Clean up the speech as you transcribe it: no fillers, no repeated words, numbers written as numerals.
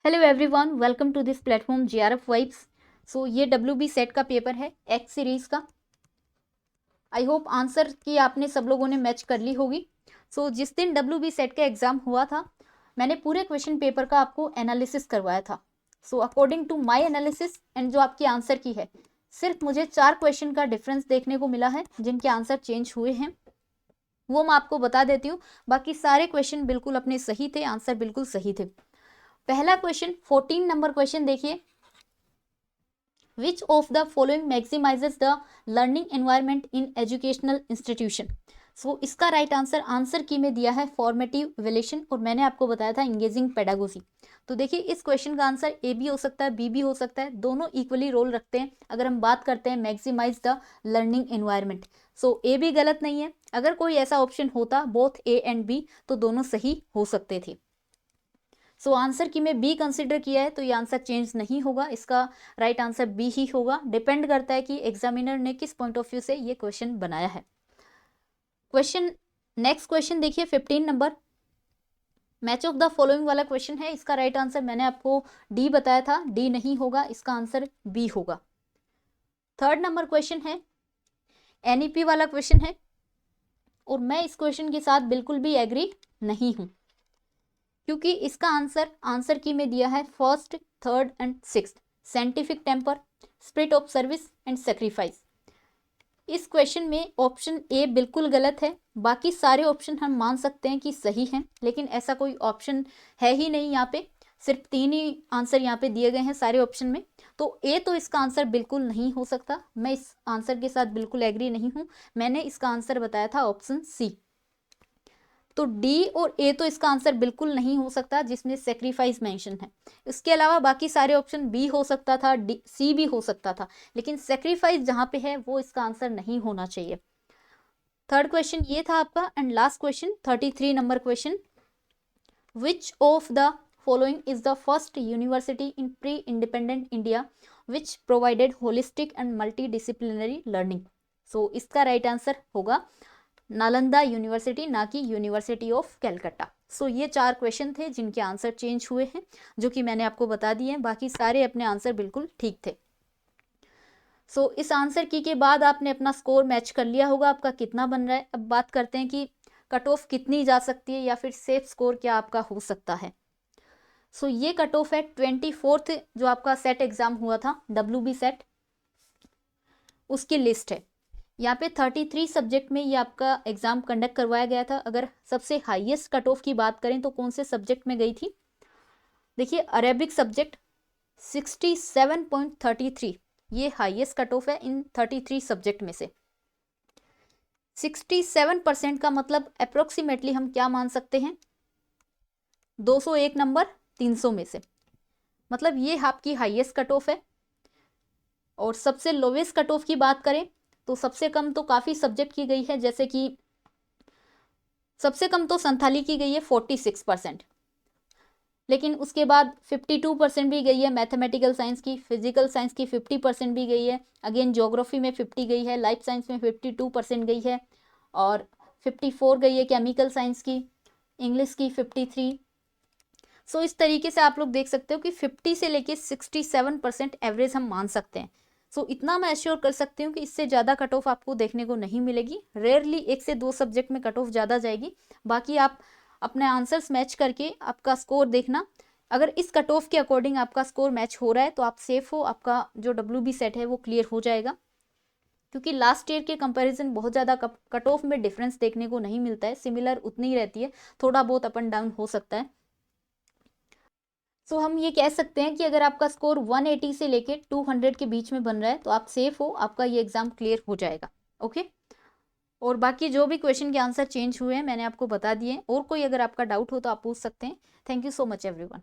Hello everyone, welcome to this platform GRF vibes. So ये WB set का paper है X series का। I hope answer की आपने सब लोगों ने मैच कर ली होगी। जिस दिन डब्ल्यूबी सेट का एग्जाम हुआ था, मैंने पूरे क्वेश्चन पेपर का आपको एनालिसिस करवाया था। According to my analysis and जो आपकी आंसर की है, सिर्फ मुझे 4 क्वेश्चन का डिफरेंस देखने को मिला है जिनके आंसर चेंज हुए हैं। वो मैं आपको बता देती हूँ। बाकी सारे क्वेश्चन बिल्कुल अपने सही थे, आंसर बिल्कुल सही थे। पहला क्वेश्चन 14 नंबर क्वेश्चन देखिए। Which of the following maximizes the learning environment in educational institution. इसका राइट आंसर की में दिया है फॉर्मेटिव इवैल्यूएशन, और मैंने आपको बताया था इंगेजिंग पेडागोजी। तो देखिए इस क्वेश्चन का आंसर ए भी हो सकता है, बी भी हो सकता है, दोनों इक्वली रोल रखते हैं अगर हम बात करते हैं मैक्सिमाइज द लर्निंग एनवायरनमेंट। ए भी गलत नहीं है। अगर कोई ऐसा ऑप्शन होता बोथ ए एंड बी तो दोनों सही हो सकते थे। आंसर की में बी कंसिडर किया है तो ये आंसर चेंज नहीं होगा, इसका राइट आंसर बी ही होगा। डिपेंड करता है कि एग्जामिनर ने किस पॉइंट ऑफ व्यू से ये क्वेश्चन बनाया है। नेक्स्ट क्वेश्चन देखिए 15 number. Match of the following वाला क्वेश्चन है। इसका राइट आंसर मैंने आपको डी बताया था, डी नहीं होगा, इसका आंसर बी होगा। थर्ड नंबर क्वेश्चन है, एनईपी वाला क्वेश्चन है, और मैं इस क्वेश्चन के साथ बिल्कुल भी एग्री नहीं हूं, क्योंकि इसका आंसर की में दिया है first, third and sixth, scientific temper, spirit of service and sacrifice. इस क्वेश्चन में ऑप्शन ए बिल्कुल गलत है। बाकी सारे ऑप्शन हम मान सकते हैं कि सही हैं, लेकिन ऐसा कोई ऑप्शन है ही नहीं यहाँ पे। सिर्फ 3 ही आंसर यहाँ पे दिए गए हैं सारे ऑप्शन में। ए तो इसका आंसर बिल्कुल नहीं हो सकता। मैं इस आंसर के साथ बिल्कुल एग्री नहीं हूँ। मैंने इसका आंसर बताया था ऑप्शन सी। तो डी और ए तो इसका आंसर बिल्कुल नहीं हो सकता जिसमें सेक्रीफाइस मेंशन है। इसके अलावा बाकी सारे ऑप्शन बी हो सकता था, डी सी भी हो सकता था, लेकिन सेक्रीफाइस जहां पे है वो इसका आंसर नहीं होना चाहिए। थर्ड क्वेश्चन ये था आपका। And last question 33 number question. Which of the following is the first university in pre independent India which provided holistic and multi disciplinary learning. इसका राइट आंसर होगा नालंदा यूनिवर्सिटी, ना कि यूनिवर्सिटी ऑफ कैलकाटा। ये 4 question थे जिनके आंसर चेंज हुए हैं, जो कि मैंने आपको बता दिए हैं। बाकी सारे अपने आंसर बिल्कुल ठीक थे। इस आंसर की के बाद आपने अपना स्कोर मैच कर लिया होगा, आपका कितना बन रहा है। अब बात करते हैं कि कट ऑफ कितनी जा सकती है या फिर सेफ स्कोर क्या आपका हो सकता है। ये कट ऑफ है 24th जो आपका सेट एग्जाम हुआ था, डब्ल्यूबी सेट, उसकी लिस्ट है। यहाँ पे 33 सब्जेक्ट में ये आपका एग्जाम कंडक्ट करवाया गया था। अगर सबसे हाईएस्ट कट ऑफ की बात करें तो कौन से सब्जेक्ट में गई थी, देखिए अरेबिक सब्जेक्ट 67.33, ये हाईएस्ट कट ऑफ है इन 33 सब्जेक्ट में से। 67% का मतलब अप्रोक्सीमेटली हम क्या मान सकते हैं, 201 नंबर 300 में से, मतलब ये आपकी हाईएस्ट कट ऑफ है। और सबसे लोवेस्ट कट ऑफ की बात करें तो सबसे कम तो काफ़ी सब्जेक्ट की गई है, जैसे कि सबसे कम तो संथाली की गई है 46%, लेकिन उसके बाद 52% भी गई है मैथमेटिकल साइंस की, फिजिकल साइंस की 50% भी गई है, अगेन ज्योग्राफी में 50 गई है, लाइफ साइंस में 52% गई है, और 54 गई है केमिकल साइंस की, इंग्लिश की 53। इस तरीके से आप लोग देख सकते हो कि 50 से लेके 67% एवरेज हम मान सकते हैं। इतना मैं एश्योर कर सकती हूँ कि इससे ज़्यादा कट ऑफ आपको देखने को नहीं मिलेगी। रेयरली 1 से 2 सब्जेक्ट में कट ऑफ ज़्यादा जाएगी। बाकी आप अपने आंसर्स मैच करके आपका स्कोर देखना। अगर इस कट ऑफ के अकॉर्डिंग आपका स्कोर मैच हो रहा है तो आप सेफ हो, आपका जो डब्ल्यूबी सेट है वो क्लियर हो जाएगा। क्योंकि लास्ट ईयर के कंपैरिजन बहुत ज़्यादा कट ऑफ में डिफरेंस देखने को नहीं मिलता है, सिमिलर उतनी ही रहती है, थोड़ा बहुत अप एंड डाउन हो सकता है। हम ये कह सकते हैं कि अगर आपका स्कोर 180 से लेके 200 के बीच में बन रहा है तो आप सेफ हो, आपका ये एग्जाम क्लियर हो जाएगा। ओके। और बाकी जो भी क्वेश्चन के आंसर चेंज हुए हैं मैंने आपको बता दिए। और कोई अगर आपका डाउट हो तो आप पूछ सकते हैं। Thank you so much everyone.